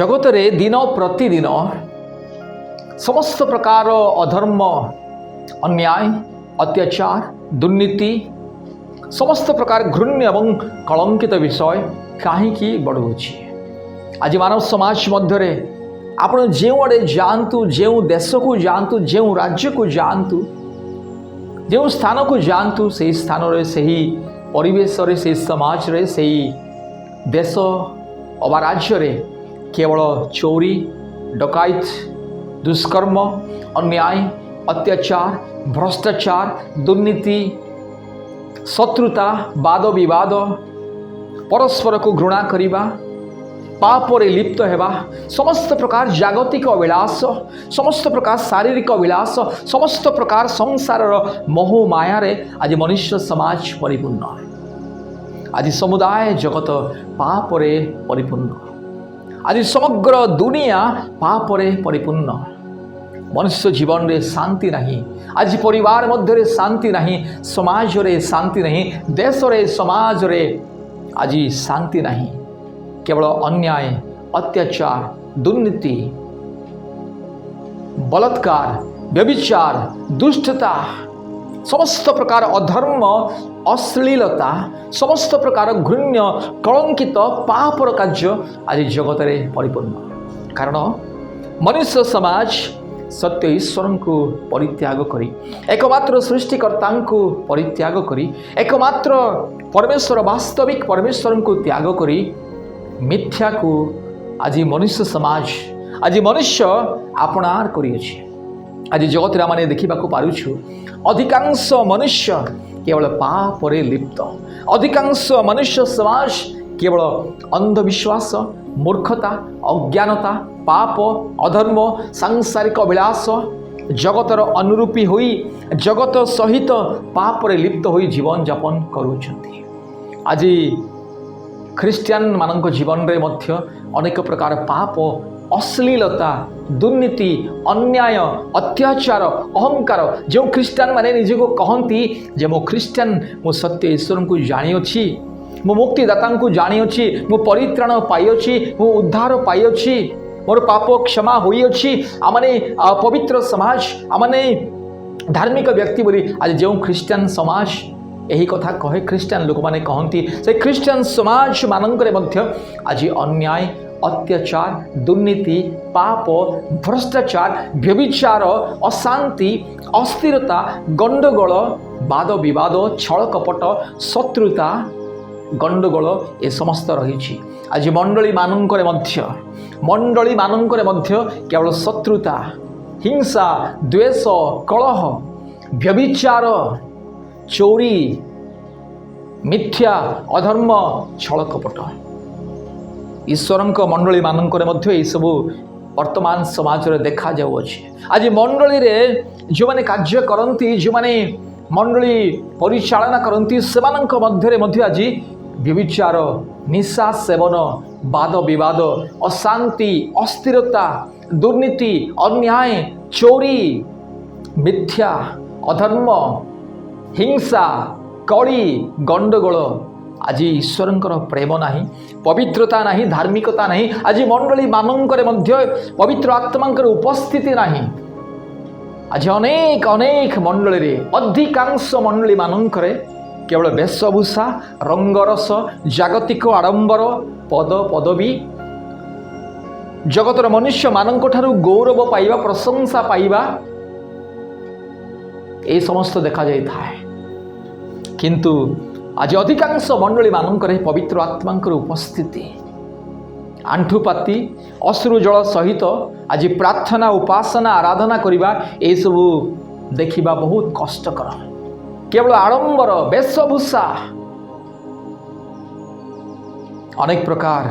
जगत रे दिन प्रतिदिन समस्त प्रकार अधर्म अन्याय अत्याचार दुर्नीति समस्त प्रकार घृण्य एवं कलंकित विषय कहीं बढ़ुची। आज मानव समाज मध्य आपण जो आड़े जातु जो देश को जातु जो राज्य को जातु जो स्थान को जातु से स्थान रे सही परिवेश रे से समाज रे सही देश अबा राज्य रे केवल चोरी डकायत दुष्कर्म अन्याय अत्याचार भ्रष्टाचार दुर्नीति शत्रुता वाद विवाद परस्पर को घृणा करिबा पापरे लिप्त हेबा समस्त प्रकार जागतिक अभिलाष समस्त प्रकार शारीरिक अभिलाष समस्त प्रकार संसार मोह माया रे आज मनुष्य समाज परिपूर्ण आज समुदाय जगत पापरे परिपूर्ण आज समग्र दुनिया पापरे परिपूर्ण मनुष्य जीवन रे शांति नहीं आज परिवार मध्य शांति नहीं समाज रे शांति नहीं देश रे समाज रे आज शांति नहीं केवल अन्याय अत्याचार दुर्नीति बलात्कार व्यभिचार दुष्टता समस्त प्रकार अधर्म अश्लीलता समस्त प्रकार घृण्य कलंकित पापर कार्य आज जगत रे परिपूर्ण कारण मनुष्य समाज सत्य ईश्वर को परित्याग करी एकमात्र सृष्टिकर्ता को परित्याग करी एकमात्र परमेश्वर वास्तविक परमेश्वर को त्याग करी मिथ्या को आज मनुष्य समाज आज मनुष्य आपणार करिएछि। आज जगत रे माने देखिबा को पारुछु अधिकांश मनुष्य केवल पापरे लिप्त अधिकांश मनुष्य समाज केवल अंधविश्वास मूर्खता अज्ञानता पाप अधर्म सांसारिक अभिलाष जगतर अनुरूपी होई जगत सहित पापरे लिप्त होई जीवन यापन करूछंती। आज ख्रिस्टियान मानक जीवन रे मध्य अनेक प्रकार पाप अश्लीलता दुर्नीति अन्याय अत्याचार अहंकार जो ख्रिस्टियान माने निजे को कहती जे मो ख्रिस्टियान मो सत्य ईश्वर को जानी अछि मो मुक्तिदाता को जानी अछि मो परित्राण पाई अछि मो उद्धार पाई अछि मोर पाप क्षमा होई अछि आमाने पवित्र समाज आमाने धार्मिक व्यक्ति बोली आज जो ख्रिस्टियान समाज यही कथा कहे ख्रिस्टियान लोक माने कहती से ख्रिस्टियान समाज मानकरे मध्य आज अन्याय अत्याचार दुर्नीति पाप भ्रष्टाचार व्यभिचार अशांति अस्थिरता गंडगोल वाद विवाद छल कपट शत्रुता गंडगोल ए समस्त रही। आज मंडली मानकरे मध्य केवल शत्रुता हिंसा द्वेष कलह व्यभिचार चोरी मिथ्या अधर्म छल कपट ईश्वर मंडली मानकरे मध्य ये सब वर्तमान समाज रे देखा जाउछि। आज मंडली रे जो माने कार्य करंती जो माने मंडली परिचालना करंती सेमानंक मध्य रे मध्य आज व्यभिचार निशा सेवन वाद विवाद अशांति अस्थिरता दुर्नीति अन्याय चोरी मिथ्या अधर्म हिंसा कली गंडगोल आज ईश्वरंकर प्रेम नहीं पवित्रता नहीं धार्मिकता नहीं आज मंडली मानकरे मध्य पवित्र आत्मांकर उपस्थिति नहीं। आज अनेक अनेक मंडली रे अधिकांश मंडली मानकरे केवल वेशभूषा रंगरस जागतिक आडंबर पद पदवी जगतर मनुष्य मानक ठारू गौरव पाइबा प्रशंसा पाइबा ए समस्त देखा जाई थाए किंतु आज अधिकांश मंडली मानकरे पवित्र आत्मांकर उपस्थिति आंठुपाती अश्रु जल सहित आज प्रार्थना उपासना आराधना करिबा ए सबु देखिबा बहुत कष्टकर केवल आडंबर वेशभूषा अनेक प्रकार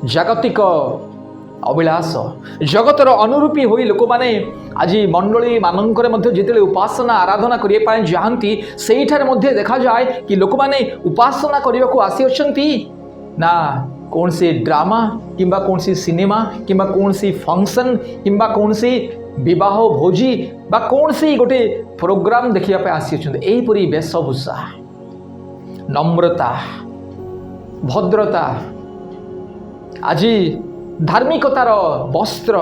जागतिक अभिलाष जगतर अनुरूपी होई लोक माने आज मंडली मानकरे मध्य जिते उपासना आराधना करिए पाए जाहांती सेठारे मध्य देखा जाए कि लोक माने उपासना करिया को आसी अछंती ना कौन से ड्रामा किंबा कौन सी सिनेमा किंबा कौन सी फंक्शन किंबा कौन सी विवाह भोजी बा कौन सी गोटे प्रोग्राम देखिया पे आसी अछंती एहीपरि वेशभूषा नम्रता भद्रता आज धार्मिकतार वस्त्र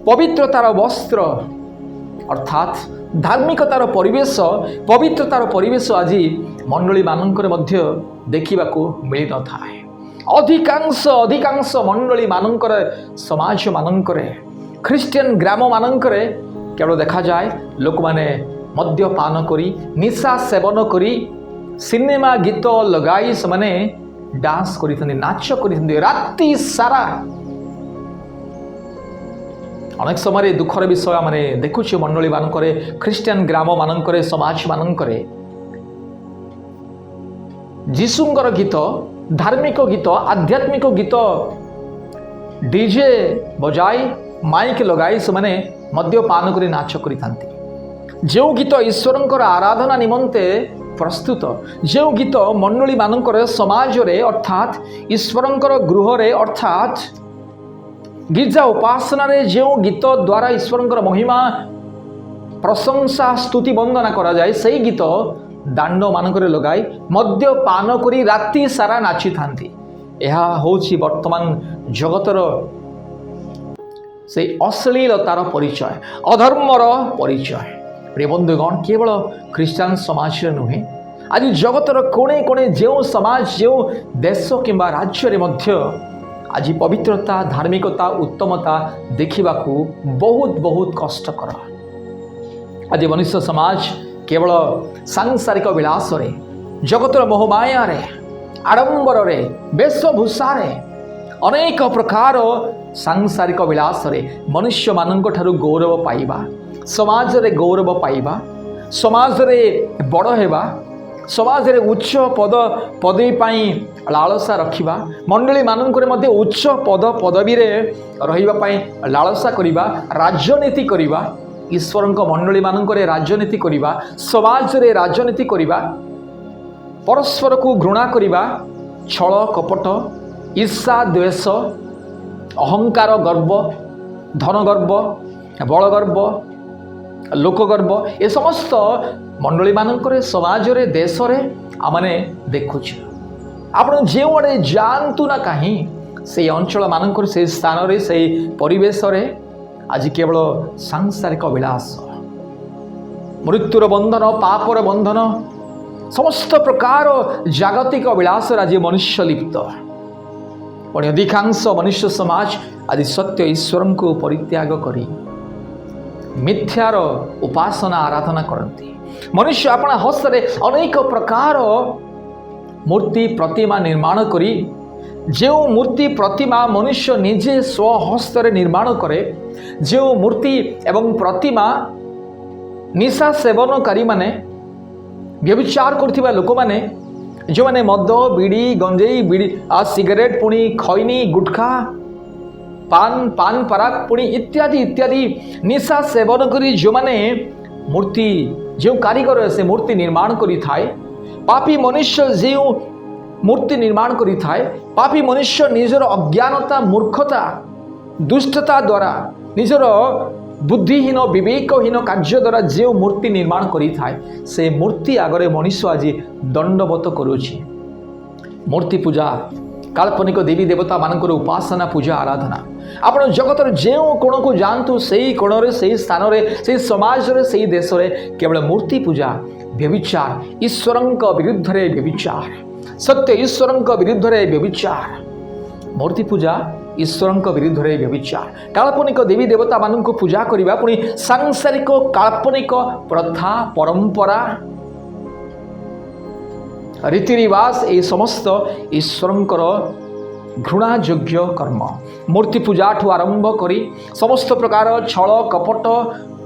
पवित्रतार वस्त्र अर्थात धार्मिकतार परिवेश पवित्रतार परिवेश आज मंडली मानकर मध्य देखा मिल न था। अधिकांश मंडली मानकर समाज मानकर ख्रीस्टियन ग्राम मानकर केवल देखा जाए लोक माने मद्यपान करी निशा सेवन करी सिनेमा गीत लगाई से डांस करी नाच करी राति सारा। अनेक समय दुखर विषय माने देखुचे मंडली मानकर ख्रीस्टियन ग्राम मानकर समाज मानकर जीशुंकर गीत धार्मिक गीत आध्यात्मिक गीत डीजे बजाई माइक लगाई से मद्यपान कर नाच करी जो गीत ईश्वरंकर आराधना निमंते प्रस्तुत जो गीत मंडली मानकर समाज रे अर्थात ईश्वरंकर गृह रे अर्थात गिरजा उपासना रे जो गीत द्वारा ईश्वरंकर महिमा प्रशंसा स्तुति वंदना करा जाए सही गीत दांड मानकर लगाई मद्यपान करी राति सारा नाची थांती। यह होची वर्तमान जगतर से अश्लीलतार परिचय अधर्मर परिचय। प्रिय बंधुगण केवल ख्रीस्टान समाज नुहे आज जगतर कोणे कोणे जो समाज जो देश किंबा राज्य रे मध्य आज पवित्रता धार्मिकता उत्तमता देखा बहुत बहुत कष्टकर। आज मनुष्य समाज केवल सांसारिक विलास रे जगतर मोहमाया रे आडंबर रे वेशभूषा रे अनेक प्रकार सांसारिक विलास रे मनुष्य मानक ठारू गौरव पाइबा समाज रे गौरव पाइबा समाज रे बड़ हेबा समाज रे उच्च पद पदवी पाई लालसा रखिबा मंडली मानक मध्य उच्च पद पदवी रे रहिबा पाई लालसा करिबा राजनीति करिबा ईश्वरंक मंडली मानक राजनीति करिबा समाज रे राजनीति करिबा परस्पर को घृणा करिबा छल कपट ईर्षा द्वेष अहंकार गर्व धन गर्व बल गर्व लोक गर्व ए समस्त मंडली मानक समाज रे देश रे आमने देखुचे। आपण जो आड़े जानतु ना कहीं से अंचल मानक से स्थान रे से परिवेश रे आज केवल सांसारिक विलास मृत्युर बंधन पापर बंधन समस्त प्रकार जागतिक विलास आज मनुष्य लिप्त। पुणी अधिकांश मनुष्य समाज आज सत्य ईश्वर को परित्याग करी मिथ्यार उपासना आराधना करती। मनुष्य अपना हस्त अनेक प्रकार मूर्ति प्रतिमा निर्माण करी जो मूर्ति प्रतिमा मनुष्य निजे स्वहस्त निर्माण करे जो मूर्ति एवं प्रतिमा निशा सेवनकारी माने व्यभिचार करथिबा लोक माने जो माने मद बीड़ी गंजेई बीड़ी सिगरेट पुणी खैनी गुटखा पान पराग पुणी इत्यादि इत्यादि निशा सेवन करी जो माने मूर्ति जो कारीगर से मूर्ति निर्माण करी थाए पापी मनुष्य जो मूर्ति निर्माण करी थाए पापी मनुष्य निजर अज्ञानता मूर्खता दुष्टता द्वारा निजर बुद्धिहीन विवेकहीन कार्य द्वारा जो मूर्ति निर्माण करी थाए से मूर्ति आगरे मनुष्य आज दंडवत करुछि। मूर्ति पूजा काल्पनिक देवी देवता मानकर उपासना पूजा आराधना आपण जगतर जो कोण को जानतु से कोण रे से स्थान रे से समाज रे से देश रे केवल मूर्ति पूजा व्यभिचार ईश्वरंक विरुद्ध रे व्यभिचार सत्य ईश्वरंक विरुद्ध रे व्यभिचार मूर्ति पूजा ईश्वरंक विरुद्ध रे व्यभिचार काल्पनिक देवी देवता मानक पूजा करिबा पुणी सांसारिक काल्पनिक प्रथा परंपरा रीति रिवाज ए समस्त ईश्वरंकर घृणायोग्य कर्म मूर्ति पूजा ठू आरंभ करी समस्त प्रकार छल कपट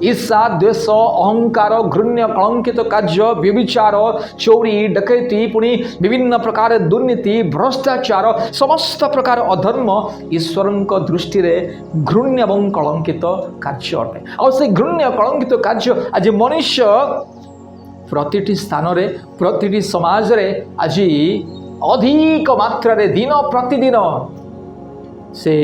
ईर्षा द्वेष अहंकार घृण्य कलंकित कार्य व्यभिचार चोरी डकैती पुणी विभिन्न प्रकार दुर्नीति भ्रष्टाचार समस्त प्रकार अधर्म ईश्वरंक दृष्टि रे घृण्य एवं कलंकित कार्य अटे। आ से घृण्य कलंकित कार्य आज मनुष्य प्रतिटी स्थान रे प्रतिटी समाज रे आज अधिक मात्रा रे दिन प्रतिदिन से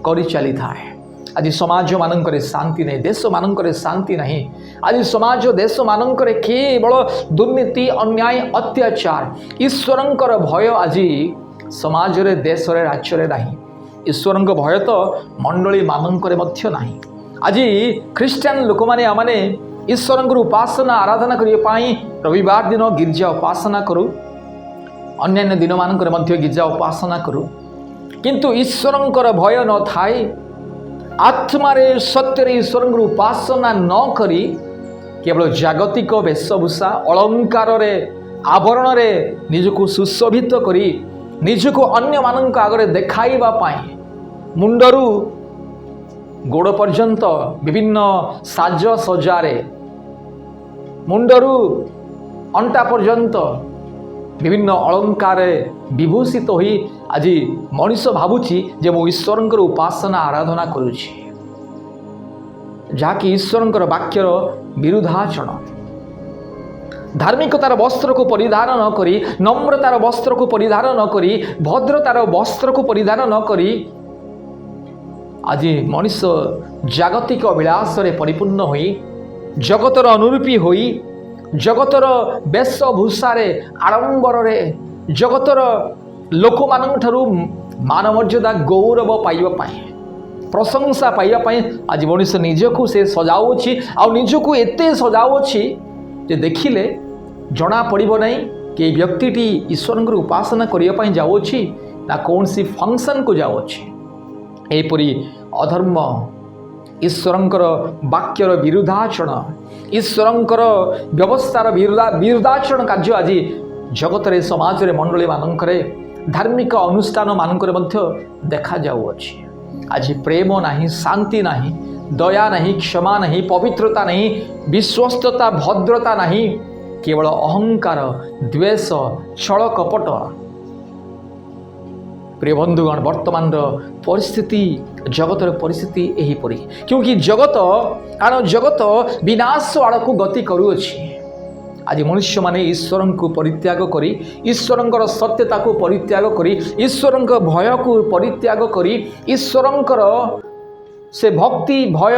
करी चली थाए। आज समाज मानकर शांति नहीं देश मानकर शांति नहीं आज समाज देश मानकर केवल दुर्नीति अन्याय अत्याचार ईश्वरंकर भय आज समाज रे देश रे राज्य रे नहीं ईश्वर भय तो मंडली मानकर नहीं। आज ख्रीस्टियान लोक मैंने आमने ईश्वर उपासना आराधना करने रविवार दिन गिर्जा उपासना करूँ, अन्य दिन मानक गिर्जा उपासना करूँ, किंतु ईश्वर भय न थाए आत्मारे सत्य ईश्वर उपासना न करी केवल जागतिक वेशभूषा अलंकार आवरण निजको सुशोभित करी निजको अन्य मानक आगे देखाइबा पाई मुंडरू गोड़ पर्यंत विभिन्न साज सजारे मुंडरू अंटा पर्यंत विभिन्न अलंकार विभूषित हो आज मनीष भावुची जे मो ईश्वर उपासना आराधना करुछि, जहाँकि ईश्वर वाक्यर विरुद्धाचरण। धार्मिकतार वस्त्र को परिधान न करी, नम्रतार वस्त्र को परिधान न करी, भद्रतार वस्त्र को परिधान न करी आज मनीष जागतिक अभिलाष परिपूर्ण होई जगतर अनुरूपी होई जगतर वेशभूषार आडंबर जगतर लोक मान मर्यादा गौरव पाइबापी प्रशंसा पाइबापी आज मनीष निजको से सजाऊँगी आ निजको एत सजाऊँगी जे देखिले जना पड़ो ना कि व्यक्ति ईश्वर उपासना करने जाऊँगी ना कौन सी फंक्शन को जाऊँगी। एपरी अधर्म ईश्वरंकर वाक्यर विरुद्धाचरण ईश्वरंकर व्यवस्थार विरुद्धाचरण कार्य आज जगत रे समाज रे मंडली मानक धार्मिक अनुष्ठान मानक देखा जाउअछि। आज प्रेम नहीं, शांति नहीं, दया नहीं, क्षमा नहीं, पवित्रता नहीं, विश्वस्तता भद्रता नहीं, केवल अहंकार द्वेष छल कपट। प्रिय बंधुगण वर्तमान परिस्थिति जगतर परिस्थिति एहीपरि, क्योंकि जगत कारण जगत विनाश आड़ को गति करुअछि। आज मनुष्य माने ईश्वर को परित्याग करी ईश्वर सत्यता को परित्याग करी ईश्वर भय को परित्याग करी ईश्वर से भक्ति भय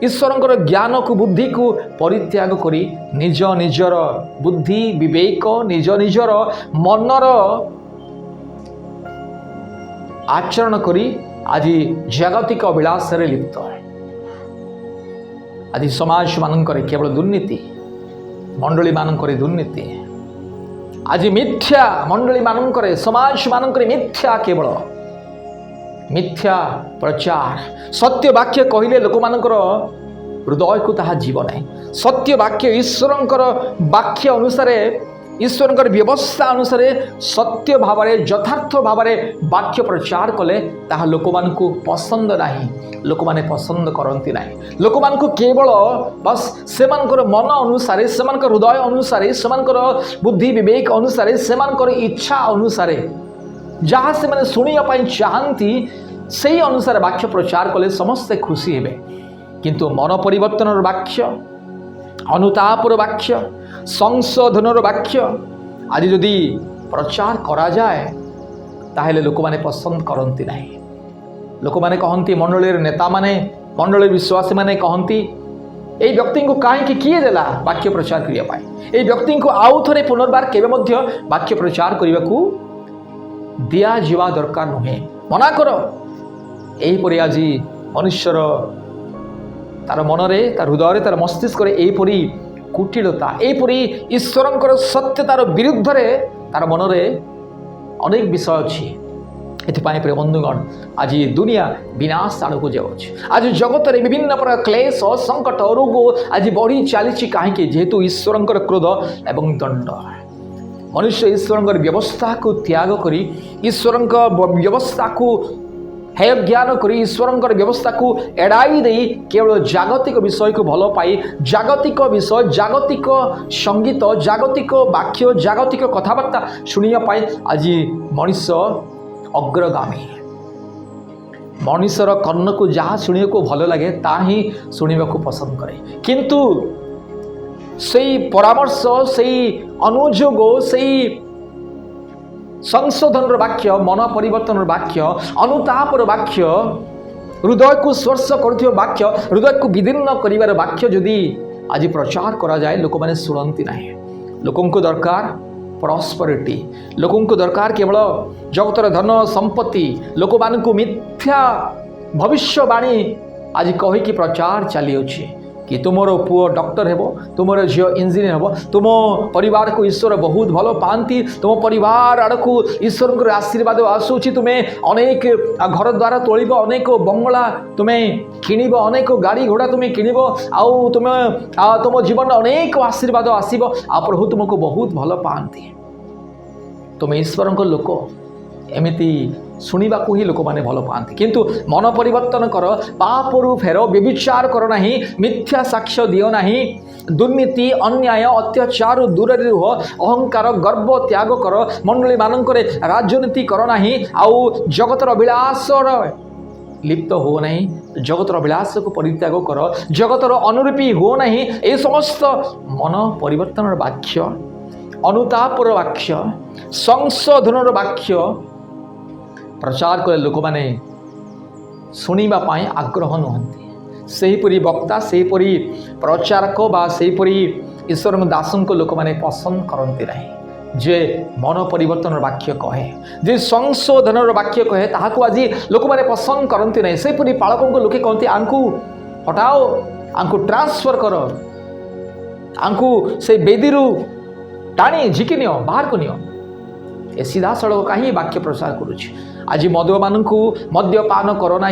ईश्वर ज्ञान को बुद्धि को परित्याग करी निज निजर बुद्धि विवेक निज निजर मनर आचरण करी आज जागतिक अभिलाष रे लिप्त है। आज समाज मानक केवल दुर्नीति, मंडली मानक दुर्नीति, आज मिथ्या मंडली मानक समाज मानक मिथ्या केवल मिथ्या प्रचार। सत्य वाक्य कहले लोक मानकर हृदय को ताहा जीवन है। सत्य वाक्य ईश्वरंकर वाक्य अनुसार ईश्वर व्यवस्था अनुसार सत्य भाव यथार्थ भाव वाक्य प्रचार कले ताहा लोक मानकु पसंद नहीं, लोक माने पसंद करती नहीं। लोक मानकु केवल बस सेमानकर मन अनुसार सेमानकर हृदय अनुसार सेमानकर बुद्धि विवेक अनुसार सेमानकर इच्छा अनुसार जहाँ से माने शुणिया पाई चाहती से अनुसार वाक्य प्रचार कले समस्ते खुशी हेबे। किंतु मन परिवर्तन वाक्य अनुतापर वाक्य संशोधनर वाक्य आज जदि प्रचार करा जाए ताहेले लोक माने पसंद करती नहीं। लोक माने कहती मंडली नेता माने मंडली विश्वासी माने कहती ए व्यक्ति को कहीं किए देला वाक्य प्रचार करने ए व्यक्ति को आउ थे पुनर्बार केवे मध्य वाक्य प्रचार करने को दिया जीवा दरकार नुहे, मना कर। यहीपरि आज मनुष्यर तार मनरे तार हृदय तार मस्तिष्क यहीपरि कुटिलता यहीपरि ईश्वरंकर सत्यतार विरुद्ध तार मनरे अनेक विषय अच्छी। एथिपाई प्रिय बंधुगण आज दुनिया विनाश आड़क जाऊँगी। आज जगत में विभिन्न प्रकार क्लेश संकट रोग आज बढ़ी चली कहीं जेहेतु ईश्वरंकर क्रोध एवं दंड। मनुष्य ईश्वर व्यवस्था को त्याग करी ईश्वर व्यवस्था को हेय ज्ञान करी ईश्वर व्यवस्था को एड़ाई दे केवल जागतिक विषय को भल पाई जागतिक विषय जागतिक संगीत जागतिक वाक्य जागतिक कथबार्ता शुणिया पाई आज मनीष अग्रगामी। मनीषर कर्ण को जहाँ शुणिया को भल लगे ता ही शुणा को पसंद करे, किंतु सही परामर्श सही अनुयोग सही संशोधन वाक्य मन परिवर्तन वाक्य अनुतापर वाक्य हृदय को स्पर्श कर वाक्य हृदय को विदीर्ण कर वाक्य जदि आज प्रचार करा जाए लोक मैंने शुणती ना। लोक दरकार प्रॉस्पेरिटी लोक दरकार केवल जगतर धन संपत्ति लोक मान मिथ्या भविष्यवाणी आज कहीकि प्रचार चली अछि कि तुमर पुओ डॉक्टर हेबो तुमर झील इंजीनियर हेबो तुम परिवार को ईश्वर बहुत भल पाती तुम परिवार आड़ को ईश्वर आशीर्वाद आसूची तुम्हें अनेक घर द्वार तोल अनेक बंगला तुम्हें किणव अनेक गाड़ी घोड़ा तुम्हें किणव आउ तुम्हें तुम जीवन अनेक आशीर्वाद आसब आ प्रभु तुमको बहुत भल पाती तुम ईश्वर लोक एमती शुणा ही लोक मैंने भल पाती किंतु मन परिवर्तन कर पापरू फेर व्यभिचार कर ना मिथ्या साक्ष्य दियो ना दुर्नीति अन्याय अत्याचार दूर रुह अहंकार गर्व त्याग कर मंडली मानक राजनीति कर ना आउ जगतर अभिलाष लिप्त हो नहीं जगतर अभिलाष को परित्याग कर जगतर अनुरूपी हो नहीं ये समस्त मन परिवर्तन वाक्य अनुतापर वाक्य संशोधन वाक्य प्रचार कले लोक मैंने शुणा आग्रह नुहति सेहीपरि वक्ता सेहीपरि प्रचारक बा सेहीपरि ईश्वर दासन को लोक मैंने पसंद करती ना जे मन परिवर्तन वाक्य कहे जे संशोधन वाक्य कहे ताहाकु आज लोक मैंने पसंद करती ना सेहीपरि पालकों को लोके कहते आंकु हटाओ आंकु ट्रांसफर कर आंकु से बेदी टाणी झिकी नियो बाहर को नियो ए सीधा सड़क कहीं वाक्य प्रचार करुच्ची आज मदुआ मानू मद्यपान कर ना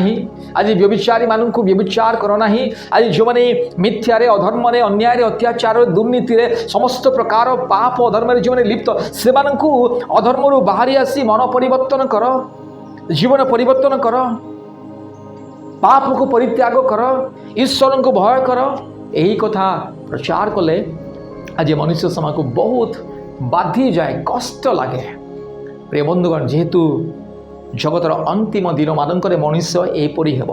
आज व्यभिचारी मानू व्यभिचार कर ना आज जो मैंने मिथ्यारे अधर्म अन्याय अत्याचार दुर्नीति समस्त प्रकार पाप अधर्म जो मैंने लिप्त से अधर्म बाहरी आसी मन परिवर्तन कर जीवन परिवर्तन कर पाप को परित्याग कर ईश्वर को भय कर यही कथा प्रचार कले आज मनुष्य समाज को बहुत बाधी जाए कष्ट लगे प्रिय बंधुगण जेहेतु जगतर अंतिम दिन मानक मनुष्य एपरी हेब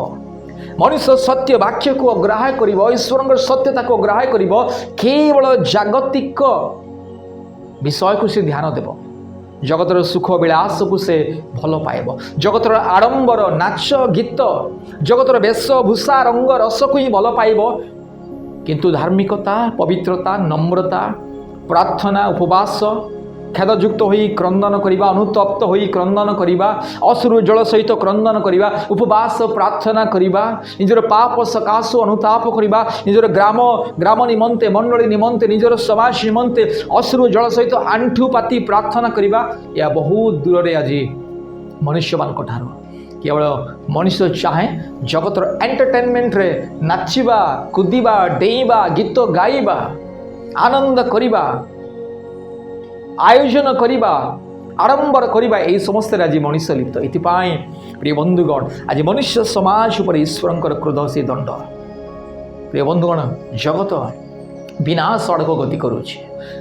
मनुष्य सत्य वाक्य को अग्राह्य कर ईश्वर सत्यता को अग्राह्य कर केवल जागतिक विषय को से ध्यान देव जगतर सुख विलास को से भल पाइब जगतर आडंबर नाच गीत जगतर वेशभूषा रंग रस को ही भल पाइब किंतु धार्मिकता पवित्रता नम्रता प्रार्थना उपवास खेदयुक्त हो क्रंदन करवा अनुतप्त हो क्रंदन करवा अश्रु जल सहित क्रंदन करवा उपवास प्रार्थना करवा निजर पाप सकाशु अनुताप करवा निजर ग्राम निमंते मंडली निमंते निजर समाज निमंते अश्रु जल सहित आंठु पाती प्रार्थना करवा या बहुत दूर रे आज मनुष्य मान केवल मनुष्य चाहे जगतर एंटरटेनमेंट रे नाचिबा कुदिबा डेइबा गीत गाइबा आनंद करिबा आयोजन करिबा आडंबर करिबा यही समस्त आज मनुष्य लिप्त इतिपाई प्रिय बंधुगण आज मनुष्य समाज पर ईश्वर क्रोध से दंड प्रिय बंधुगण जगत विनाश आड़ को गति करुछि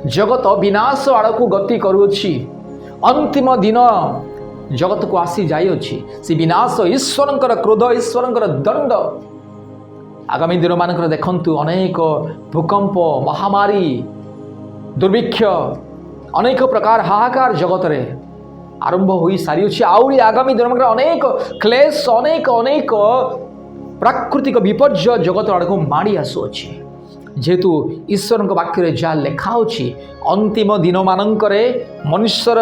जगत विनाश आड़ को गति करुछि अंतिम दिन जगत को आसी जाइए से विनाश ईश्वर क्रोध ईश्वर दंड आगामी दिन मानक देखंतु अनेक भूकंप महामारी दुर्भिक्ष अनेक प्रकार हाहाकार जगत रे आरंभ हो सारी आउरी आगामी दिन में अनेक क्लेश अनेक अनेक प्राकृतिक विपर्य जगत आड़ को माड़ी आसुअछि जेहेतु ईश्वर वाक्य जहाँ लेखा अंतिम दिन मानक मनुष्यर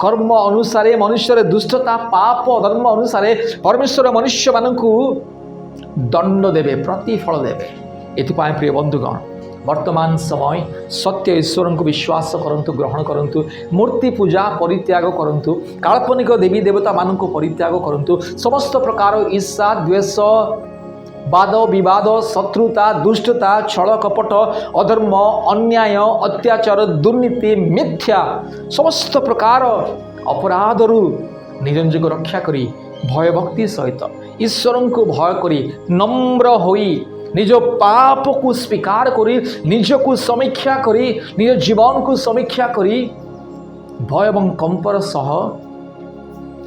कर्म अनुसार मनुष्यर दुष्टता पाप धर्म अनुसार परमेश्वर मनुष्य मानक दंड देवे प्रतिफल देवे एथिपाई प्रिय बंधुगण वर्तमान समय सत्य ईश्वर को विश्वास करंतु ग्रहण करंतु मूर्ति पूजा परित्याग करंतु काल्पनिक देवी देवता मानक परित्याग करंतु समस्त प्रकार ईर्षा द्वेष वाद विवाद शत्रुता दुष्टता छल कपट अधर्म अन्याय अत्याचार दुर्नीति मिथ्या समस्त प्रकार अपराधरू निज निजक रक्षा करी भयभक्ति सहित ईश्वर को भय करी नम्र होई निज पाप को स्वीकार करी निज को समीक्षा करी निज जीवन को समीक्षा करी भय एवं कंपर सह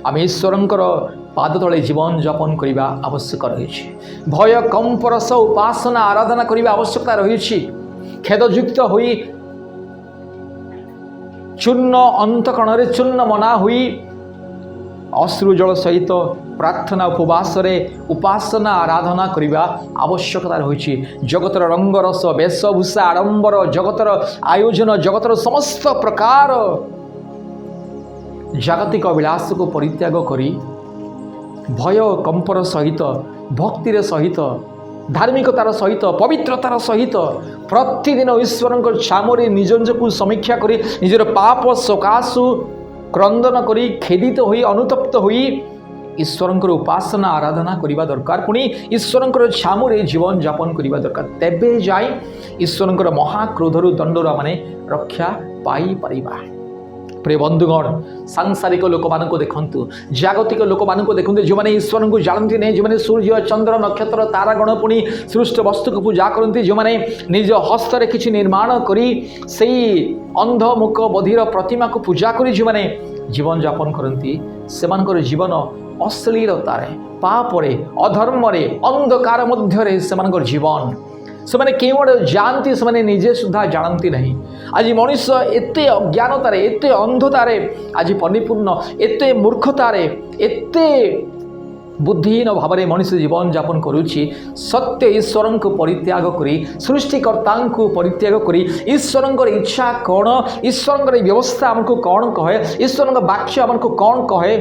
आम ईश्वरंकर पाद तले जीवन यापन करने आवश्यक रही भय कंपर सह उपासना आराधना करने आवश्यकता रही खेदयुक्त हुई चूर्ण अंतकण चूर्ण मना हुई अश्रुजल सहित प्रार्थना उपवास उपासना आराधना करने आवश्यकता रही जगतर रंग रस वेशभूषा आडंबर जगतर आयोजन जगतर समस्त प्रकार जागतिक अभिलाष को परित्याग करी भय कंपर सहित भक्तिर सहित धार्मिकतार सहित पवित्रतार सहित प्रतिदिन ईश्वर छामरे निज निजक समीक्षा करी निजर पाप सकाशु क्रंदन करी खेदित होई अनुतप्त होई ईश्वर उपासना आराधना करने दरकार पुणी ईश्वर छामरे जीवन जापन करने दरकार तेबे जाई ईश्वर महाक्रोधरु दंडर माने रक्षा पाई परिबा। प्रिय बंधुगण सांसारिक लोक मानक देखंतु जागतिक लोक मानक देखंतु जो माने ईश्वर को जानती नहीं जो माने सूर्य चंद्र नक्षत्र तारागण पुणी सृष्ट वस्तु को पूजा करती जो माने निज हस्तरे किछि निर्माण करी सेई अंध मुख बधिर प्रतिमा को पूजा करी जो माने जीवन जापन करती सेमानकर जीवन अश्लीलतार पापरे अधर्मरे अंधकार मध्यरे सेमानकर जीवन से मैंने केवल जानती से मैंने निजे सुधा जानती नहीं। आज मनुष्य एते अज्ञानतार एते अंधतार आज परिपूर्ण एते मूर्खतार एते बुद्धिहीन भाव में मनुष्य जीवन जापन करुच्ची सत्य ईश्वर को परित्याग करी सृष्टिकर्ता को परित्याग करी ईश्वर इच्छा कौन ईश्वर व्यवस्था आमको कौन कहे ईश्वर वाक्य आमको कौन कहे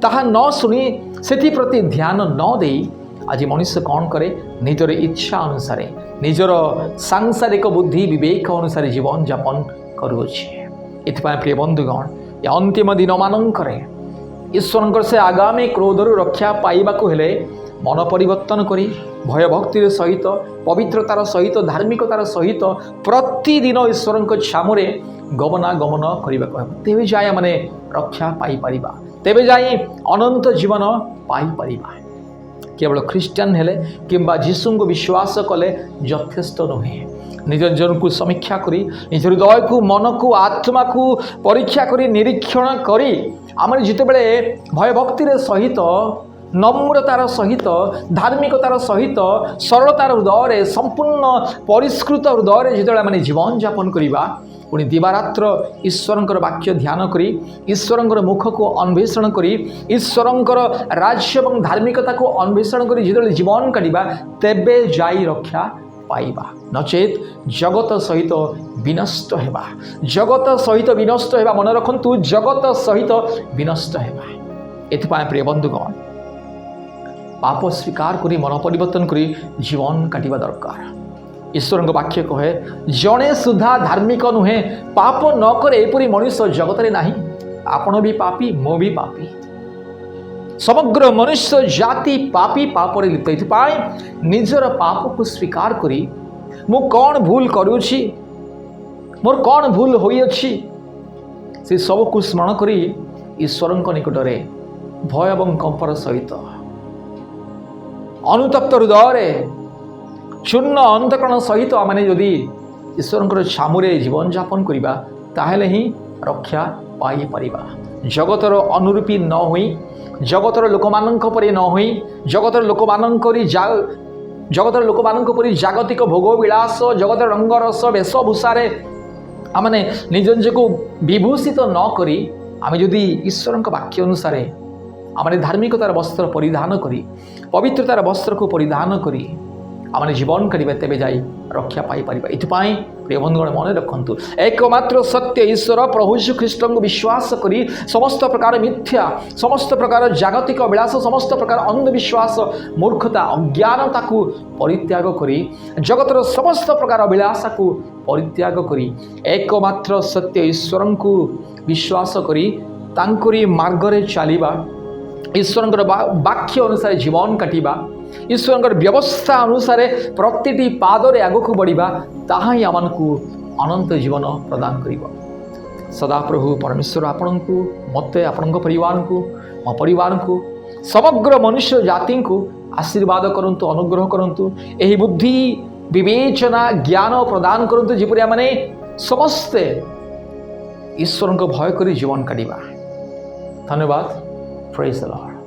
ताहा न शुणी से प्रति ध्यान न दे आज मनुष्य कौन करे निजर इच्छा अनुसार निजर सांसारिक बुद्धि विवेक अनुसार जीवन जापन करुच्छे। इथपाई प्रिय बंधुगण ये अंतिम दिन मानकरे ईश्वर से आगामी क्रोधरु रक्षा पाइबाकु हेले मन परिवर्तन करी भय भक्तिर सहित पवित्रतार सहित धार्मिकतार सहित प्रतिदिन ईश्वर छामुरे गमनागमन करने तेबे जाए माने रक्षा पाई परिबा तेबे जाए अनंत जीवन पाई परिबा। केवल ख्रीस्टान हेले किंबा जीशु को विश्वास कले यथेष्ट नुहे निज निजन को समीक्षा करी निज हृदय को मन को आत्मा को परीक्षा करी निरीक्षण करी आम जिते बड़े भय भक्तिर सहित नम्रतार सहित धार्मिकतार सहित सरलतार हृदय संपूर्ण परिष्कृत हृदय जिते मैंने जीवन जापन करवा पुणी दिवारात्र ईश्वर वाक्य ध्यान करी ईश्वर मुख को अन्वेषण करी ईश्वर राज्य और धार्मिकता को अन्वेषण करी जिते जीवन काटा तेबे जाई रक्षा पाइबा नचेत जगत सहित विनष्ट हेबा जगत सहित विनष्ट हेबा मन रखंतु जगत सहित विनष्ट हेबा। एथिपाई प्रिय बंधुगण पाप स्वीकार करी मन परिवर्तन करी जीवन काटिबा दरकार। ईश्वर वाक्य कहे जड़े सुधा धार्मिक नुहे पाप न करे एपरी मनुष्य जगत रे नाही आपण भी पापी मो भी पापी समग्र मनुष्य जाति पापी पापरे लिप्त निजर पाप को स्वीकार करी मु कौन भूल करुछि मोर कौन भूल होई अछि से सब को स्मरण करी ईश्वर निकट रे भय एवं कंपर सहित अनुतप्त हृदय शून्य अंतकरण सहित आमने जदि ईश्वर छामुरे जीवन जापन करवा ताहेले ही रक्षा पाई परिबा। जगतर अनुरूपी न होई जगतर लोक मानक परि न होई जगतर लोक मानक जगतर लोक मानक परि जागतिक भोग विलास जगतर रंग रस वेशभूषार आमने निज निजको विभूषित न करी आमे जदि ईश्वर वाक्य अनुसार आमने धार्मिकतार वस्त्र परिधान करी पवित्रतार वस्त्र को परिधान करी आमने जीवन काटिबा तेबे जाई रक्षा पाई परिबा। इथपाई प्रिय बंधुगण मन रखंतु एकमात्र सत्य ईश्वर प्रभु यीशु ख्रीष्ट को विश्वास करी समस्त प्रकार मिथ्या समस्त प्रकार जागतिक अभिलाष समस्त प्रकार अंधविश्वास मूर्खता अज्ञानता को परित्याग करी जगतर समस्त प्रकार अभिलाषा को परित्याग करी एकमात्र सत्य ईश्वर को विश्वास करी तांकरी मार्गरे चलिबा ईश्वर वाक्य अनुसार जीवन काटिबा ईश्वर व्यवस्था अनुसार प्रतिटी पादरे आगक बढ़िबा ताहा ही आमनकु अनंत जीवन प्रदान करिबो। सदा प्रभु परमेश्वर आपनकु मते आपनक परिवार को मो परिवार को समग्र मनुष्य जाति को आशीर्वाद करंतु अनुग्रह करंतु एही बुद्धि विवेचना ज्ञान प्रदान करंतु जेपरि आमने समस्ते ईश्वर को भय करी जीवन काटिबा। धन्यवाद। Praise the Lord.